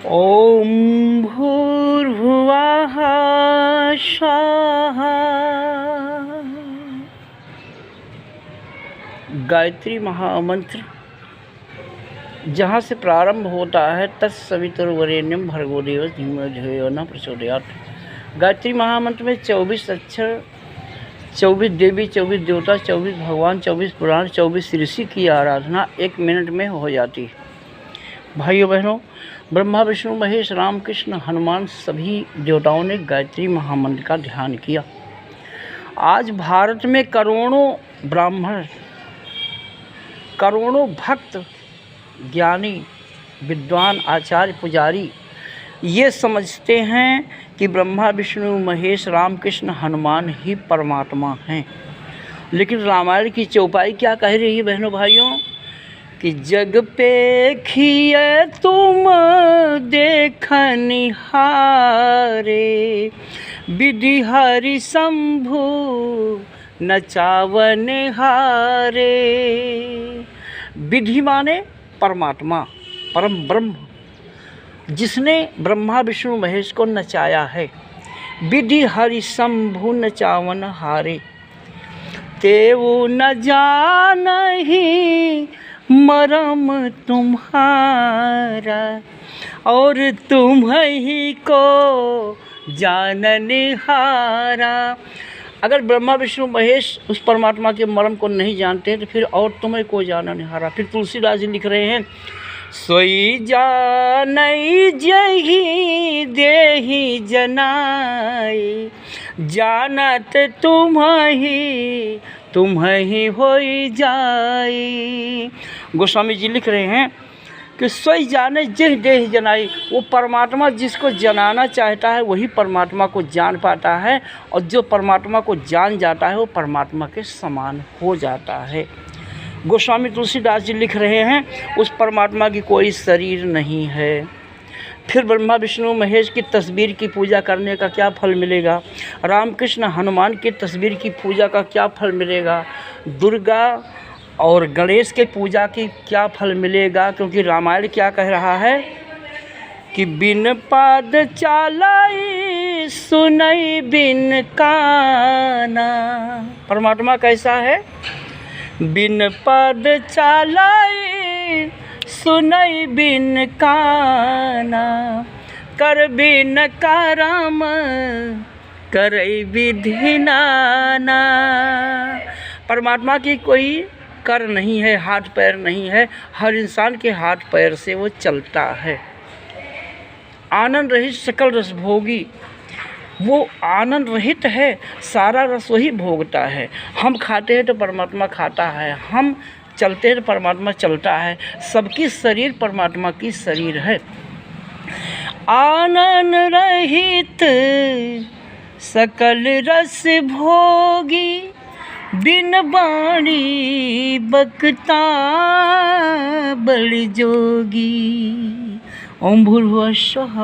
ॐ भूर्भुवः स्वः। गायत्री महामंत्र जहाँ से प्रारंभ होता है तत्सवितुर्वरेण्यं भर्गो देवस्य धीमहि धियो यो नः प्रचोदयात्। गायत्री महामंत्र में 24 अक्षर, 24 देवी, 24 देवता, 24 भगवान, 24 पुराण, 24 ऋषि की आराधना 1 मिनट में हो जाती है। भाइयों बहनों, ब्रह्मा विष्णु महेश राम कृष्ण हनुमान सभी देवताओं ने गायत्री महामंत्र का ध्यान किया। आज भारत में करोड़ों ब्राह्मण, करोड़ों भक्त, ज्ञानी, विद्वान, आचार्य, पुजारी ये समझते हैं कि ब्रह्मा विष्णु महेश राम कृष्ण हनुमान ही परमात्मा हैं। लेकिन रामायण की चौपाई क्या कह रही है बहनों भाइयों कि जग पे खिए तुम देखनिहारे, विधि हरि शंभु नचावन हारे। विधि माने परमात्मा, परम ब्रह्म, जिसने ब्रह्मा विष्णु महेश को नचाया है। विधि हरि शंभु नचावन हारे, तेऊ न जानहि मरम तुम्हारा, और तुम ही को जाननिहारा। अगर ब्रह्मा विष्णु महेश उस परमात्मा के मर्म को नहीं जानते तो फिर और तुम्हें को जाननिहारा। फिर तुलसीदास जी लिख रहे हैं, सोई जानई जही देहि जनाई, जानत तुम ही होई जाई। गोस्वामी जी लिख रहे हैं कि सोई जाने जह देह जनाई, वो परमात्मा जिसको जनाना चाहता है वही परमात्मा को जान पाता है, और जो परमात्मा को जान जाता है वो परमात्मा के समान हो जाता है। गोस्वामी तुलसीदास जी लिख रहे हैं, उस परमात्मा की कोई शरीर नहीं है। फिर ब्रह्मा विष्णु महेश की तस्वीर की पूजा करने का क्या फल मिलेगा? रामकृष्ण हनुमान की तस्वीर की पूजा का क्या फल मिलेगा? दुर्गा और गणेश के पूजा की क्या फल मिलेगा? क्योंकि रामायण क्या कह रहा है कि बिन पाद चालाई सुनई बिन काना। परमात्मा कैसा है? बिन पद चालाई सुनई बिन काना, कर बिन करम करई विधि नाना। परमात्मा की कोई कर नहीं है, हाथ पैर नहीं है, हर इंसान के हाथ पैर से वो चलता है। आनंद रहित सकल रस भोगी, वो आनंद रहित है, सारा रस वही भोगता है। हम खाते हैं तो परमात्मा खाता है, हम चलते हैं तो परमात्मा चलता है। सबकी शरीर परमात्मा की शरीर है। आनंद रहित सकल रस भोगी, बिन बाणी बकता बल जोगी। ओम भूर्भुवः स्वः।